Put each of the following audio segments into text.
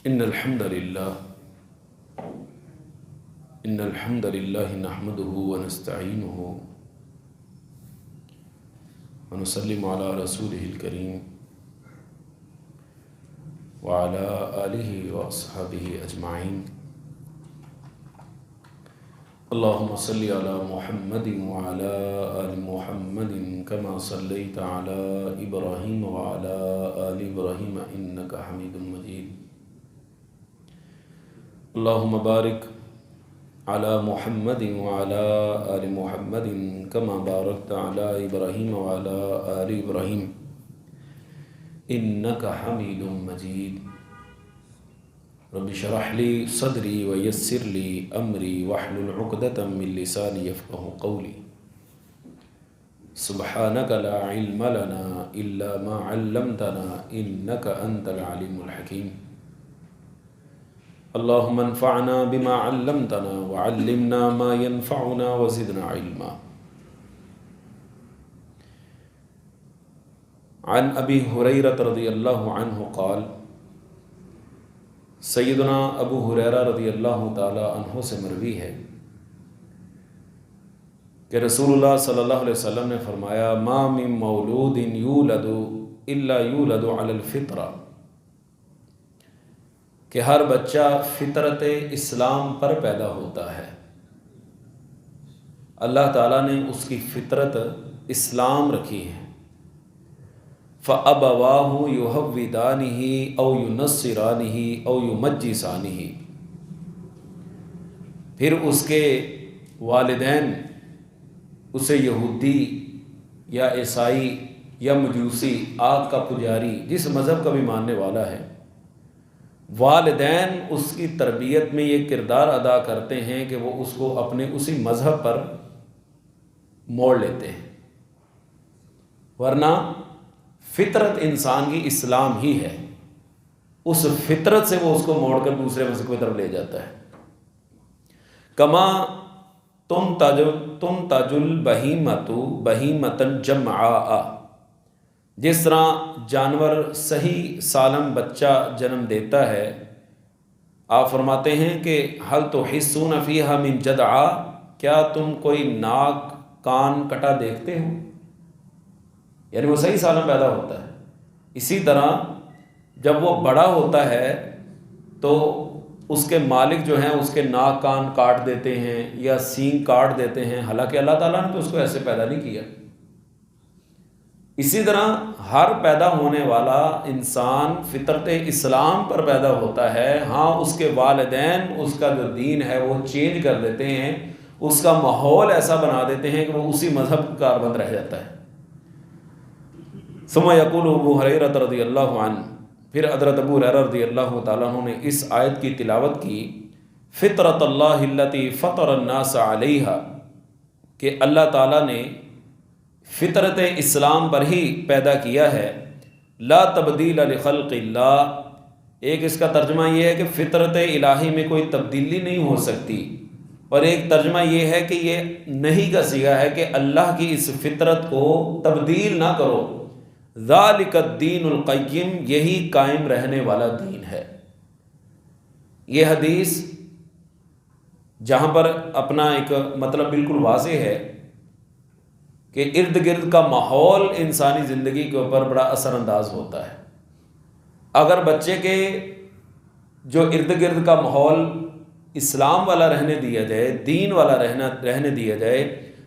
إن الحمد لله نحمده ونستعينه ونسلم على رسوله الكريم وعلى آله وأصحابه أجمعين. اللهم صل على محمد وعلى آل محمد كما صليت على إبراهيم وعلى آل إبراهيم إنك حميد مجيد. اللهم بارك على محمد وعلى آل محمد كما باركت على إبراهيم وعلى آل إبراهيم إنك حميد مجيد. رب اشرح لي صدري ويسر لي أمري واحلل عقدة من لساني يفقهوا قولي. سبحانك لا علم لنا إلا ما علمتنا إنك أنت العليم الحكيم. اللهم انفعنا بما علمتنا وعلمنا ما ينفعنا وزدنا علما. عن ابی ہریرہ رضی اللہ عنہ قال، سیدنا ابو ہریرہ رضی اللہ تعالی عنہ سے مروی ہے کہ رسول اللہ صلی اللہ علیہ وسلم نے فرمایا، ما من مولود یولد الا یولد علی الفطرہ، کہ ہر بچہ فطرت اسلام پر پیدا ہوتا ہے. اللہ تعالیٰ نے اس کی فطرت اسلام رکھی ہے. فَأَبَوَاهُ يُحَوِّدَانِهِ أَوْ يُنَصِّرَانِهِ أَوْ يُمَجِّسَانِهِ، پھر اس کے والدین اسے یہودی یا عیسائی یا مجوسی، آگ کا پجاری، جس مذہب کا بھی ماننے والا ہے، والدین اس کی تربیت میں یہ کردار ادا کرتے ہیں کہ وہ اس کو اپنے اسی مذہب پر موڑ لیتے ہیں. ورنہ فطرت انسان کی اسلام ہی ہے، اس فطرت سے وہ اس کو موڑ کر دوسرے مذہب کی طرف لے جاتا ہے. کما تنتج البہیمۃ بہیمۃ جمعاء، جس طرح جانور صحیح سالم بچہ جنم دیتا ہے. آپ فرماتے ہیں کہ حل تحسون فیہا من جدعا، کیا تم کوئی ناک کان کٹا دیکھتے ہو؟ یعنی وہ صحیح سالم پیدا ہوتا ہے. اسی طرح جب وہ بڑا ہوتا ہے تو اس کے مالک جو ہیں اس کے ناک کان کاٹ دیتے ہیں یا سینگ کاٹ دیتے ہیں، حالانکہ اللہ تعالیٰ نے تو اس کو ایسے پیدا نہیں کیا. اسی طرح ہر پیدا ہونے والا انسان فطرت اسلام پر پیدا ہوتا ہے. ہاں، اس کے والدین اس کا جو دین ہے وہ چینج کر دیتے ہیں، اس کا ماحول ایسا بنا دیتے ہیں کہ وہ اسی مذہب کا کاربند رہ جاتا ہے. ثم یقول ابو ہریرہ رضی اللہ عنہ، پھر حضرت ابو ہریرہ رضی اللہ تعالیٰ عنہ نے اس آیت کی تلاوت کی، فطرت اللہ التی فطر الناس علیہا، کہ اللہ تعالیٰ نے فطرت اسلام پر ہی پیدا کیا ہے. لا تبدیل لخلق اللہ، ایک اس کا ترجمہ یہ ہے کہ فطرت الہی میں کوئی تبدیلی نہیں ہو سکتی، اور ایک ترجمہ یہ ہے کہ یہ نہیں کا صیغہ ہے کہ اللہ کی اس فطرت کو تبدیل نہ کرو. ذالک الدین القیم، یہی قائم رہنے والا دین ہے. یہ حدیث جہاں پر اپنا ایک مطلب بالکل واضح ہے کہ ارد گرد کا ماحول انسانی زندگی کے اوپر بڑا اثر انداز ہوتا ہے. اگر بچے کے جو ارد گرد کا ماحول اسلام والا رہنے دیا جائے، دین والا رہنے دیا جائے،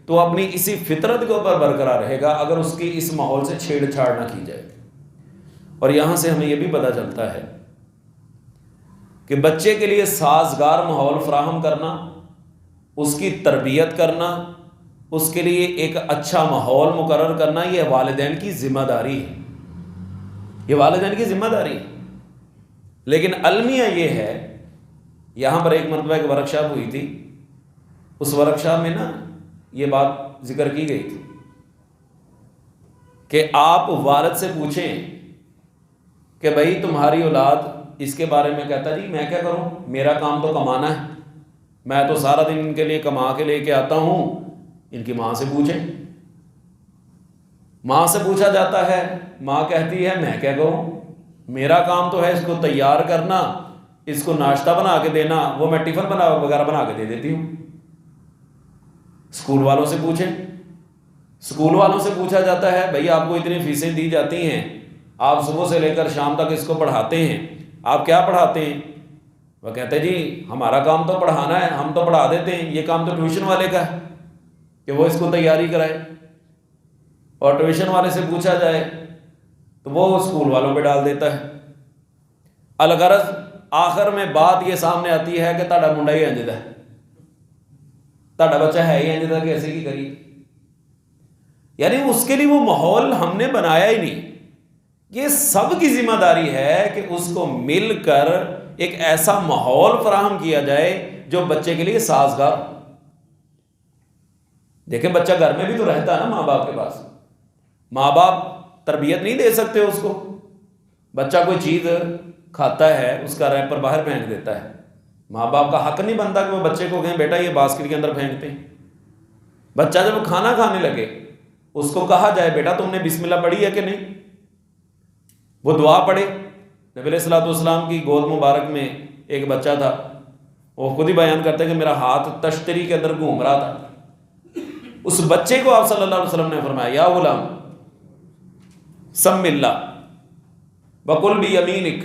تو اپنی اسی فطرت کے اوپر برقرار رہے گا اگر اس کی اس ماحول سے چھیڑ چھاڑ نہ کی جائے. اور یہاں سے ہمیں یہ بھی پتہ چلتا ہے کہ بچے کے لیے سازگار ماحول فراہم کرنا، اس کی تربیت کرنا، اس کے لیے ایک اچھا ماحول مقرر کرنا، یہ والدین کی ذمہ داری ہے. یہ والدین کی ذمہ داری ہے. لیکن المیہ یہ ہے، یہاں پر ایک مرتبہ ایک ورکشاپ ہوئی تھی، اس ورکشاپ میں نا یہ بات ذکر کی گئی تھی کہ آپ والد سے پوچھیں کہ بھائی تمہاری اولاد اس کے بارے میں کہتا جی میں کیا کروں، میرا کام تو کمانا ہے، میں تو سارا دن ان کے لیے کما کے لے کے آتا ہوں. ان کی ماں سے پوچھیں. ماں سے پوچھا جاتا ہے، ماں کہتی ہے میں کیا کروں، میرا کام تو ہے اس کو تیار کرنا، اس کو ناشتہ بنا کے دینا، وہ میں ٹفن وغیرہ بنا کے دے دیتی ہوں۔ اسکول والوں سے پوچھیں، اسکول والوں سے پوچھا جاتا ہے بھائی آپ کو اتنی فیسیں دی جاتی ہیں، آپ صبح سے لے کر شام تک اس کو پڑھاتے ہیں، آپ کیا پڑھاتے ہیں؟ وہ کہتے ہیں جی ہمارا کام تو پڑھانا ہے، ہم تو پڑھا دیتے ہیں، یہ کام تو ٹیوشن والے کا ہے کہ وہ اس کو تیاری کرائے۔ اور ٹیوشن والے سے پوچھا جائے تو وہ اسکول والوں پہ ڈال دیتا ہے۔ الغرض آخر میں بات یہ سامنے آتی ہے کہ تہاڈا منڈا ہی انج دا ہے، تہاڈا بچہ ہے ہی انج دا کہ ایسے کی کریے۔ یعنی اس کے لیے وہ ماحول ہم نے بنایا ہی نہیں۔ یہ سب کی ذمہ داری ہے کہ اس کو مل کر ایک ایسا ماحول فراہم کیا جائے جو بچے کے لیے سازگار۔ دیکھیں بچہ گھر میں بھی تو رہتا ہے نا ماں باپ کے پاس، ماں باپ تربیت نہیں دے سکتے اس کو۔ بچہ کوئی چیز کھاتا ہے، اس کا ریپر باہر پھینک دیتا ہے، ماں باپ کا حق نہیں بنتا کہ وہ بچے کو کہیں بیٹا یہ باسکٹ کے اندر پھینکتے ہیں۔ بچہ جب کھانا کھانے لگے اس کو کہا جائے بیٹا تم نے بسم اللہ پڑھی ہے کہ نہیں، وہ دعا پڑھے۔ نبی علیہ الصلوۃ والسلام کی گود مبارک میں ایک بچہ تھا، وہ خود ہی بیان کرتے کہ میرا ہاتھ تشتری کے اندر گھوم رہا تھا۔ اس بچے کو آپ صلی اللہ علیہ وسلم نے فرمایا یا غلام سم اللہ وکل بیمینک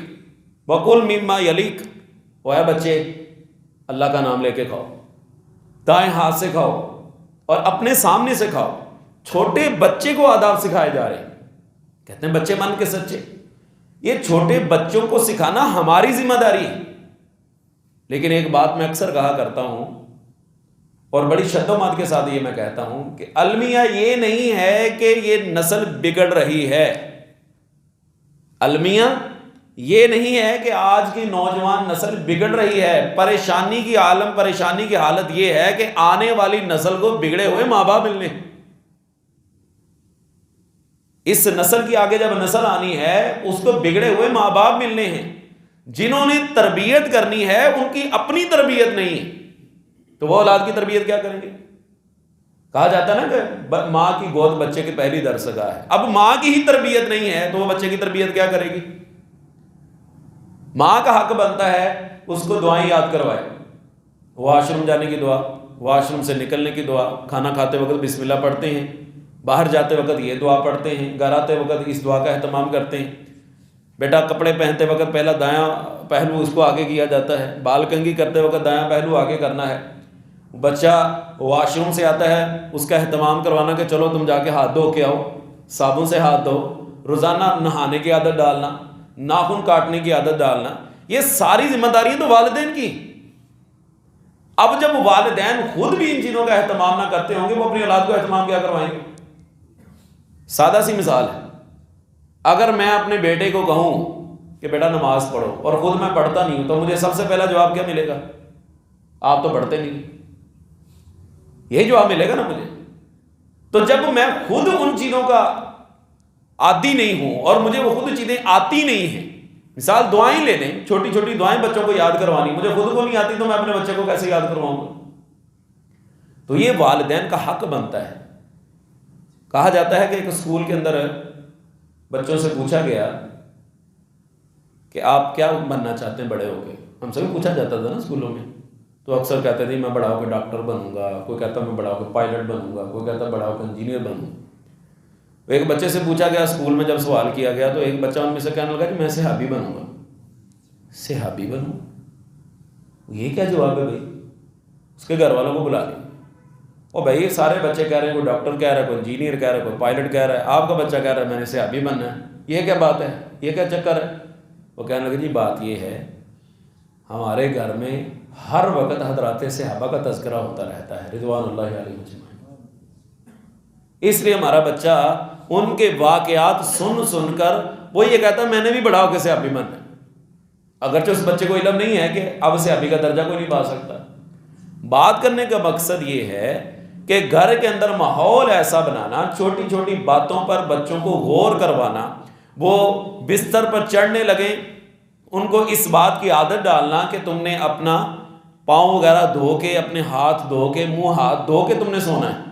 وکل مما یلیک، وہ ہے بچے اللہ کا نام لے کے کھاؤ، دائیں ہاتھ سے کھاؤ اور اپنے سامنے سے کھاؤ۔ چھوٹے بچے کو آداب سکھائے جا رہے ہیں، کہتے ہیں بچے من کے سچے۔ یہ چھوٹے بچوں کو سکھانا ہماری ذمہ داری ہے۔ لیکن ایک بات میں اکثر کہا کرتا ہوں اور بڑی شد و مات کے ساتھ یہ میں کہتا ہوں کہ المیہ یہ نہیں ہے کہ یہ نسل بگڑ رہی ہے، المیہ یہ نہیں ہے کہ آج کی نوجوان نسل بگڑ رہی ہے۔ پریشانی کی عالم، پریشانی کی حالت یہ ہے کہ آنے والی نسل کو بگڑے ہوئے ماں باپ ملنے، اس نسل کی آگے جب نسل آنی ہے اس کو بگڑے ہوئے ماں باپ ملنے ہیں۔ جنہوں نے تربیت کرنی ہے ان کی اپنی تربیت نہیں ہے تو وہ اولاد کی تربیت کیا کریں گے؟ کہا جاتا ہے نا کہ ماں کی گود بچے کی پہلی درسگاہ ہے۔ اب ماں کی ہی تربیت نہیں ہے تو وہ بچے کی تربیت کیا کرے گی؟ ماں کا حق بنتا ہے اس کو دعائیں یاد کروائے، واش روم جانے کی دعا، واش روم سے نکلنے کی دعا، کھانا کھاتے وقت بسم اللہ پڑھتے ہیں، باہر جاتے وقت یہ دعا پڑھتے ہیں، گھر آتے وقت اس دعا کا اہتمام کرتے ہیں۔ بیٹا کپڑے پہنتے وقت پہلا دایاں پہلو اس کو آگے کیا جاتا ہے، بال کنگھی کرتے وقت دایاں پہلو آگے کرنا ہے۔ بچہ واش روم سے آتا ہے اس کا اہتمام کروانا کہ چلو تم جا کے ہاتھ دھو کے آؤ، صابن سے ہاتھ دھو، روزانہ نہانے کی عادت ڈالنا، ناخن کاٹنے کی عادت ڈالنا، یہ ساری ذمہ داریاں تو والدین کی۔ اب جب والدین خود بھی ان چیزوں کا اہتمام نہ کرتے ہوں گے وہ اپنی اولاد کو اہتمام کیا کروائیں گے؟ سادہ سی مثال ہے، اگر میں اپنے بیٹے کو کہوں کہ بیٹا نماز پڑھو اور خود میں پڑھتا نہیں ہوں تو مجھے سب سے پہلا جواب کیا ملے گا؟ آپ تو پڑھتے نہیں، یہی جواب ملے گا نا مجھے۔ تو جب میں خود ان چیزوں کا عادی نہیں ہوں اور مجھے وہ خود چیزیں آتی نہیں ہیں، مثال دعائیں لے لیں، چھوٹی چھوٹی دعائیں بچوں کو یاد کروانی، مجھے خود کو نہیں آتی تو میں اپنے بچے کو کیسے یاد کرواؤں گا؟ تو یہ والدین کا حق بنتا ہے۔ کہا جاتا ہے کہ ایک اسکول کے اندر بچوں سے پوچھا گیا کہ آپ کیا بننا چاہتے ہیں بڑے ہو کے؟ ہم سے بھی پوچھا جاتا تھا نا اسکولوں میں، تو اکثر کہتے تھے میں بڑا ہو کے ڈاکٹر بنوں گا، کوئی کہتا میں بڑا ہو کے پائلٹ بنوں گا، کوئی کہتا بڑا ہو کے انجینئر بنوں گا۔ ایک بچے سے پوچھا گیا اسکول میں، جب سوال کیا گیا تو ایک بچہ ان میں سے کہنے لگا کہ میں صحابی بنوں گا۔ صحابی بنوں؟ یہ کیا جواب ہے بھائی؟ اس کے گھر والوں کو بلا لیں، اور بھائی سارے بچے کہہ رہے ہیں، کوئی ڈاکٹر کہہ رہا ہے، کوئی انجینئر کہہ رہا ہے، کوئی پائلٹ کہہ رہا ہے، آپ کا بچہ کہہ رہا ہے میں نے صحابی بننا ہے، یہ کیا بات ہے؟ یہ کیا چکر ہے؟ وہ کہنے لگے جی بات یہ ہے ہمارے گھر میں ہر وقت حضرات صحابہ کا تذکرہ ہوتا رہتا ہے رضوان اللہ علیہ اجمعین، اس لیے ہمارا بچہ ان کے واقعات سن کر وہ یہ کہتا ہے میں نے بھی بڑا ہو کے صحابی بننا ہے، اگرچہ اس بچے کو علم نہیں ہے کہ اب صحابی کا درجہ کوئی نہیں پا سکتا۔ بات کرنے کا مقصد یہ ہے کہ گھر کے اندر ماحول ایسا بنانا، چھوٹی چھوٹی باتوں پر بچوں کو غور کروانا، وہ بستر پر چڑھنے لگیں ان کو اس بات کی عادت ڈالنا کہ تم نے اپنا پاؤں وغیرہ دھو کے، اپنے ہاتھ دھو کے، منہ ہاتھ دھو کے تم نے سونا ہے۔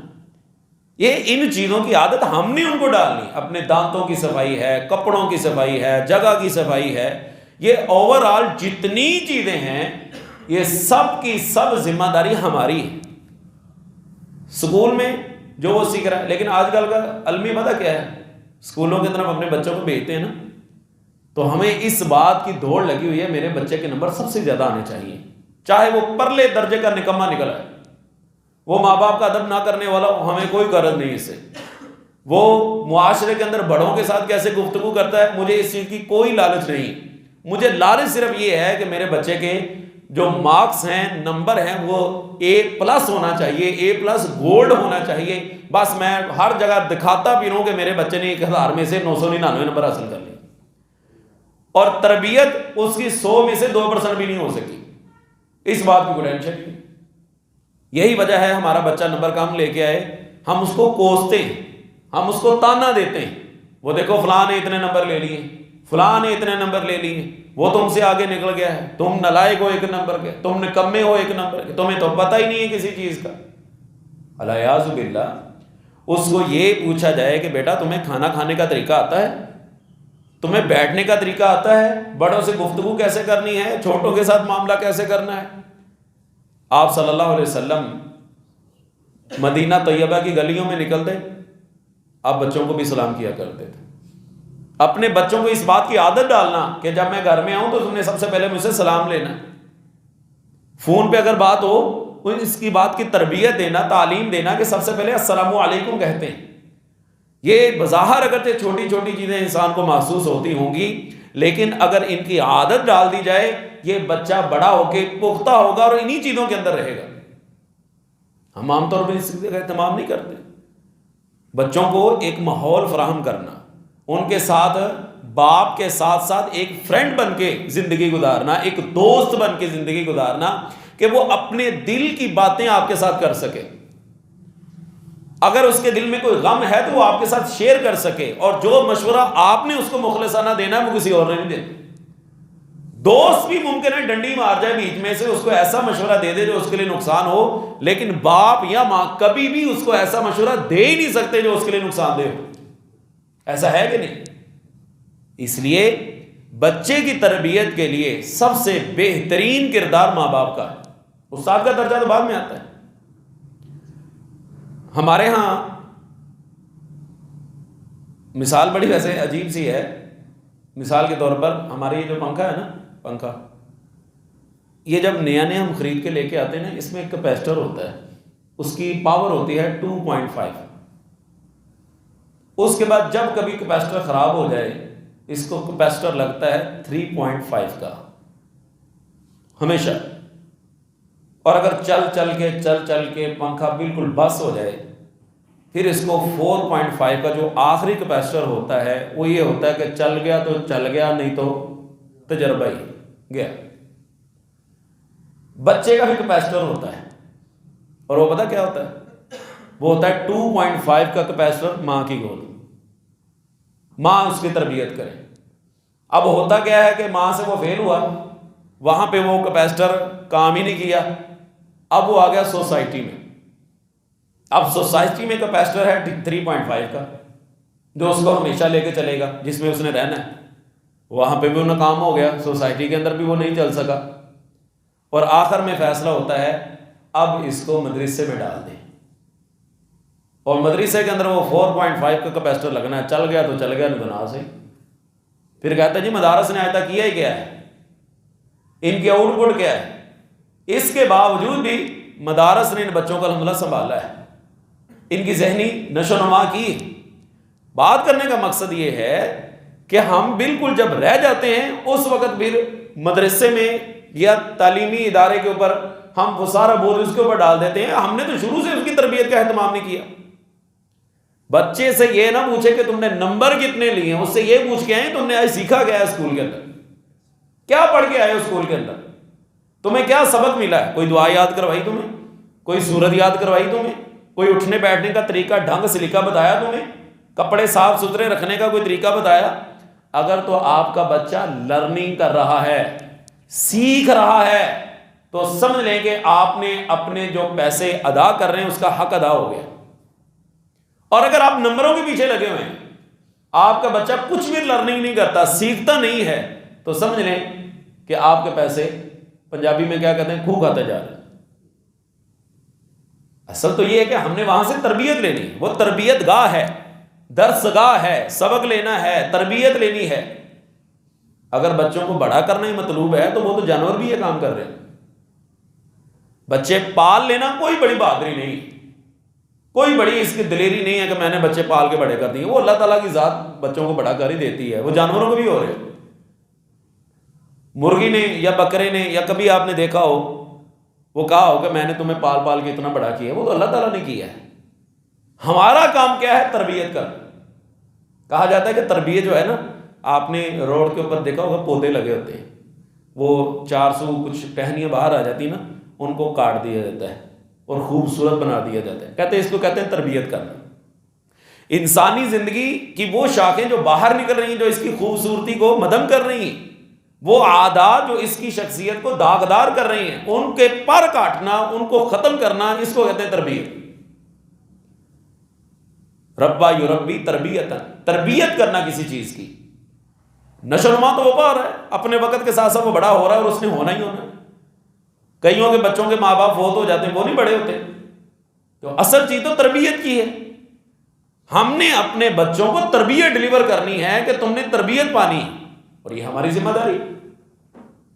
یہ ان چیزوں کی عادت ہم نے ان کو ڈالنی، اپنے دانتوں کی صفائی ہے، کپڑوں کی صفائی ہے، جگہ کی صفائی ہے، یہ اوور آل جتنی چیزیں ہیں یہ سب کی سب ذمہ داری ہماری ہے. اسکول میں جو وہ سیکھ رہا ہے، لیکن آج کل کا المی پتہ کیا ہے، اسکولوں کی طرف اپنے بچوں کو بھیجتے ہیں نا تو ہمیں اس بات کی دوڑ لگی ہوئی ہے میرے بچے کے نمبر سب سے زیادہ آنے چاہیے، چاہے وہ پرلے درجے کا نکما نکلا ہے، وہ ماں باپ کا ادب نہ کرنے والا، ہمیں کوئی غرض نہیں اس سے. وہ معاشرے کے اندر بڑوں کے ساتھ کیسے گفتگو کرتا ہے، مجھے اس چیز کی کوئی لالچ نہیں. مجھے لالچ صرف یہ ہے کہ میرے بچے کے جو مارکس ہیں، نمبر ہیں، وہ A+ ہونا چاہیے، A+ گولڈ ہونا چاہیے. بس میں ہر جگہ دکھاتا بھی رہوں کہ میرے بچے نے 1000 میں سے 999 نمبر حاصل کر لیے، اور تربیت اس کی 100 میں سے 2% بھی نہیں ہو سکی. اس بات کی کوئی ٹینشن نہیں. یہی وجہ ہے ہمارا بچہ نمبر کم لے کے آئے ہم اس کو کوستے ہیں، ہم اس کو تانا دیتے ہیں، وہ دیکھو فلاں نے اتنے نمبر لے لیے، فلاں نے اتنے نمبر لے لیے، وہ تم سے آگے نکل گیا ہے، تم نالائق ہو 1 نمبر کے، تم نے کمے ہو 1 نمبر کے، تمہیں تو پتہ ہی نہیں ہے کسی چیز کا. الیاذ باللہ. اس کو یہ پوچھا جائے کہ بیٹا تمہیں کھانا کھانے کا طریقہ آتا ہے، تمہیں بیٹھنے کا طریقہ آتا ہے، بڑوں سے گفتگو کیسے کرنی ہے، چھوٹوں کے ساتھ معاملہ کیسے کرنا ہے. آپ صلی اللہ علیہ وسلم مدینہ طیبہ کی گلیوں میں نکلتے، آپ بچوں کو بھی سلام کیا کرتے تھے. اپنے بچوں کو اس بات کی عادت ڈالنا کہ جب میں گھر میں آؤں تو تم نے سب سے پہلے مجھ سے سلام لینا. فون پہ اگر بات ہو اس کی بات کی تربیت دینا، تعلیم دینا کہ سب سے پہلے السلام علیکم کہتے ہیں. یہ بظاہر اگرچہ چھوٹی چھوٹی چیزیں انسان کو محسوس ہوتی ہوں گی، لیکن اگر ان کی عادت ڈال دی جائے یہ بچہ بڑا ہو کے پختہ ہوگا اور انہی چیزوں کے اندر رہے گا. ہم عام طور پر اس کا اہتمام نہیں کرتے. بچوں کو ایک ماحول فراہم کرنا، ان کے ساتھ باپ کے ساتھ ساتھ ایک فرینڈ بن کے زندگی گزارنا، ایک دوست بن کے زندگی گزارنا کہ وہ اپنے دل کی باتیں آپ کے ساتھ کر سکے. اگر اس کے دل میں کوئی غم ہے تو وہ آپ کے ساتھ شیئر کر سکے، اور جو مشورہ آپ نے اس کو مخلصانہ دینا ہے وہ کسی اور نے نہیں دینا. دوست بھی ممکن ہے ڈنڈی مار جائے بیچ میں سے، اس کو ایسا مشورہ دے دے جو اس کے لیے نقصان ہو، لیکن باپ یا ماں کبھی بھی اس کو ایسا مشورہ دے ہی نہیں سکتے جو اس کے لیے نقصان دہ ہو. ایسا ہے کہ نہیں؟ اس لیے بچے کی تربیت کے لیے سب سے بہترین کردار ماں باپ کا ہے. استاد کا درجہ تو بعد میں آتا ہے. ہمارے ہاں مثال بڑی ویسے عجیب سی ہے. مثال کے طور پر ہماری یہ جو پنکھا ہے نا، پنکھا یہ جب نیا ہم خرید کے لے کے آتے ہیں نا، اس میں ایک کیپیسٹر ہوتا ہے، اس کی پاور ہوتی ہے 2.5. اس کے بعد جب کبھی کیپیسٹر خراب ہو جائے اس کو کیپیسٹر لگتا ہے 3.5 کا ہمیشہ. اور اگر چل کے پنکھا بالکل بس ہو جائے پھر اس کو 4.5 کا جو آخری کیپیسٹر ہوتا ہے وہ یہ ہوتا ہے کہ چل گیا تو چل گیا، نہیں تو تجربہ ہی گیا. بچے کا بھی کیپیسٹر ہوتا ہے، اور وہ پتہ کیا ہوتا ہے؟ وہ ہوتا ہے 2.5 کا کیپیسٹر ماں کی گود. ماں اس کی تربیت کرے. اب ہوتا کیا ہے کہ ماں سے وہ فیل ہوا، وہاں پہ وہ کیپیسٹر کام ہی نہیں کیا، اب وہ آ گیا سوسائٹی میں. اب سوسائٹی میں کیپیسٹر ہے 3.5 کا جو اس کو ہمیشہ لے کے چلے گا، جس میں اس نے رہنا ہے. وہاں پہ بھی وہ ناکام ہو گیا، سوسائٹی کے اندر بھی وہ نہیں چل سکا، اور آخر میں فیصلہ ہوتا ہے اب اس کو مدرسے میں ڈال دیں. اور مدرسے کے اندر وہ 4.5 کا کیپیسٹر لگنا ہے، چل گیا تو چل گیا، نہیں تو نہ صحیح. پھر کہتا ہے جی مدارس نے آج تک کیا ہی کیا ہے، ان کی آؤٹ پٹ کیا ہے. اس کے باوجود بھی مدارس نے ان بچوں کا الحمدللہ سنبھالا ہے، ان کی ذہنی نشو و نما کی. بات کرنے کا مقصد یہ ہے کہ ہم بالکل جب رہ جاتے ہیں اس وقت پھر مدرسے میں یا تعلیمی ادارے کے اوپر ہم وہ سارا بوجھ اس کے اوپر ڈال دیتے ہیں. ہم نے تو شروع سے اس کی تربیت کا اہتمام نہیں کیا. بچے سے یہ نہ پوچھے کہ تم نے نمبر کتنے لیے ہیں، اس سے یہ پوچھ کے آئے تم نے آج سیکھا کیا ہے اسکول کے اندر، کیا پڑھ کے آئے ہو اسکول کے اندر، تمہیں کیا سبق ملا ہے. کوئی دعا یاد کروائی تمہیں، کوئی سورت یاد کروائی تمہیں، کوئی اٹھنے بیٹھنے کا طریقہ ڈھنگ سلیقہ بتایا تمہیں، کپڑے صاف ستھرے رکھنے کا کوئی طریقہ بتایا. اگر تو آپ کا بچہ لرننگ کر رہا ہے، سیکھ رہا ہے، تو سمجھ لیں کہ آپ نے اپنے جو پیسے ادا کر رہے ہیں اس کا حق ادا ہو گیا. اور اگر آپ نمبروں کے پیچھے لگے ہوئے ہیں، آپ کا بچہ کچھ بھی لرننگ نہیں کرتا، سیکھتا نہیں ہے، تو سمجھ لیں کہ آپ کے پیسے پنجابی میں کیا کہتے ہیں کھو کھاتے جا رہے ہیں۔ اصل تو یہ ہے کہ ہم نے وہاں سے تربیت لینی، وہ تربیت گاہ ہے، درس گاہ ہے، سبق لینا ہے، تربیت لینی ہے۔ اگر بچوں کو بڑا کرنا ہی مطلوب ہے تو وہ تو جانور بھی یہ کام کر رہے ہیں۔ بچے پال لینا کوئی بڑی بہادری نہیں، کوئی بڑی اس کی دلیری نہیں ہے کہ میں نے بچے پال کے بڑے کر دیے، وہ اللہ تعالیٰ کی ذات بچوں کو بڑا کر ہی دیتی ہے، وہ جانوروں کو بھی ہو رہے ہیں۔ مرغی نے یا بکرے نے یا کبھی آپ نے دیکھا ہو وہ کہا ہو کہ میں نے تمہیں پال پال کے اتنا بڑا کیا ہے، وہ تو اللہ تعالیٰ نے کیا ہے۔ ہمارا کام کیا ہے؟ تربیت کا۔ کہا جاتا ہے کہ تربیت جو ہے نا، آپ نے روڈ کے اوپر دیکھا ہوگا پودے لگے ہوتے ہیں، وہ 400 کچھ ٹہنیاں باہر آ جاتی نا، ان کو کاٹ دیا جاتا ہے اور خوبصورت بنا دیا جاتا ہے، کہتے ہیں اس کو کہتے ہیں تربیت کرنا۔ انسانی زندگی کی وہ شاخیں جو باہر نکل رہی ہیں، جو اس کی خوبصورتی کو مدھم کر رہی ہیں، وہ عادات جو اس کی شخصیت کو داغدار کر رہی ہیں، ان کے پر کاٹنا، ان کو ختم کرنا، اس کو کہتے ہیں تربیت۔ ربا یربی تربیتا، تربیت کرنا کسی چیز کی۔ نشو و نما تو وہ پا رہا ہے، اپنے وقت کے ساتھ ساتھ وہ بڑا ہو رہا ہے اور اس نے ہونا ہی ہونا ہے۔ کئیوں کے بچوں کے ماں باپ فوت ہو جاتے ہیں، وہ نہیں بڑے ہوتے۔ تو اصل چیز تو تربیت کی ہے۔ ہم نے اپنے بچوں کو تربیت ڈلیور کرنی ہے کہ تم نے تربیت پانی ہے، اور یہ ہماری ذمہ داری۔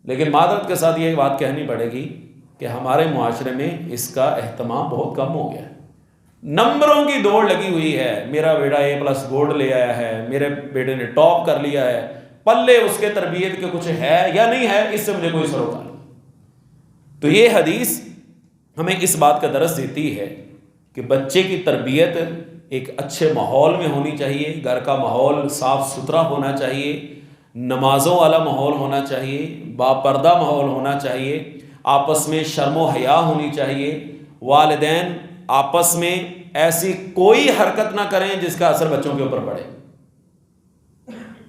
لیکن معذرت کے ساتھ یہ بات کہنی پڑے گی کہ ہمارے معاشرے میں اس کا اہتمام بہت کم ہو گیا ہے۔ نمبروں کی دوڑ لگی ہوئی ہے، میرا بیٹا A+ گولڈ لے آیا ہے، میرے بیٹے نے ٹاپ کر لیا ہے، پلے اس کے تربیت کے کچھ ہے یا نہیں ہے، اس سے مجھے کوئی سروکار نہیں۔ تو یہ حدیث ہمیں اس بات کا درس دیتی ہے کہ بچے کی تربیت ایک اچھے ماحول میں ہونی چاہیے، گھر کا ماحول صاف ستھرا ہونا چاہیے، نمازوں والا ماحول ہونا چاہیے، باپردہ ماحول ہونا چاہیے، آپس میں شرم و حیا ہونی چاہیے، والدین آپس میں ایسی کوئی حرکت نہ کریں جس کا اثر بچوں کے اوپر پڑے۔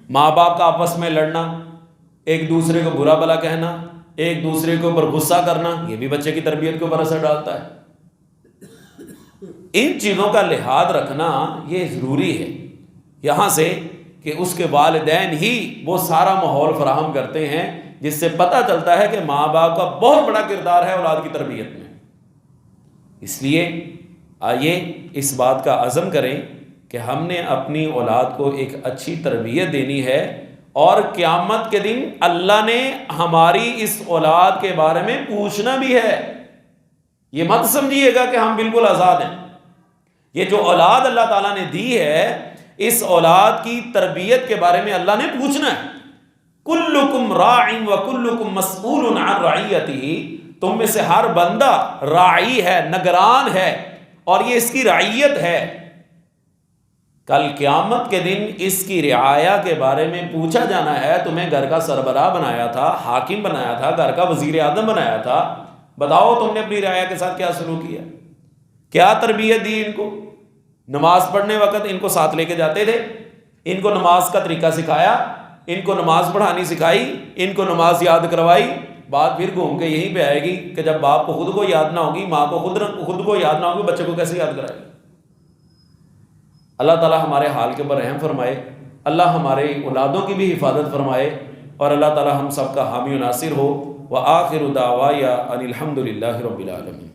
ماں باپ کا آپس میں لڑنا، ایک دوسرے کو برا بھلا کہنا، ایک دوسرے کے اوپر غصہ کرنا، یہ بھی بچے کی تربیت کے اوپر اثر ڈالتا ہے۔ ان چیزوں کا لحاظ رکھنا یہ ضروری ہے، یہاں سے کہ اس کے والدین ہی وہ سارا ماحول فراہم کرتے ہیں جس سے پتہ چلتا ہے کہ ماں باپ کا بہت بڑا کردار ہے اولاد کی تربیت میں۔ اس لیے آئیے اس بات کا عزم کریں کہ ہم نے اپنی اولاد کو ایک اچھی تربیت دینی ہے، اور قیامت کے دن اللہ نے ہماری اس اولاد کے بارے میں پوچھنا بھی ہے۔ یہ مت سمجھیے گا کہ ہم بالکل آزاد ہیں۔ یہ جو اولاد اللہ تعالیٰ نے دی ہے، اس اولاد کی تربیت کے بارے میں اللہ نے پوچھنا ہے۔ کلکم راع وکلکم مسئول عن رعیتہ، تم میں سے ہر بندہ راعی ہے، نگران ہے، اور یہ اس کی رعیت ہے۔ کل قیامت کے دن اس کی رعایا کے بارے میں پوچھا جانا ہے۔ تمہیں گھر کا سربراہ بنایا تھا، حاکم بنایا تھا، گھر کا وزیر اعظم بنایا تھا، بتاؤ تم نے اپنی رعایا کے ساتھ کیا سلوک کیا، کیا تربیت دی ان کو؟ نماز پڑھنے وقت ان کو ساتھ لے کے جاتے تھے، ان کو نماز کا طریقہ سکھایا، ان کو نماز پڑھانی سکھائی، ان کو نماز یاد کروائی۔ بات پھر گھوم کے یہیں پہ آئے گی کہ جب باپ کو خود کو یاد نہ ہوگی، ماں کو خود کو یاد نہ ہوگی، بچے کو کیسے یاد کرائے گی؟ اللہ تعالیٰ ہمارے حال کے اوپر رحم فرمائے، اللہ ہمارے اولادوں کی بھی حفاظت فرمائے، اور اللہ تعالیٰ ہم سب کا حامی و ناصر ہو۔ وآخر دعوایا ان الحمد للہ رب العالمین۔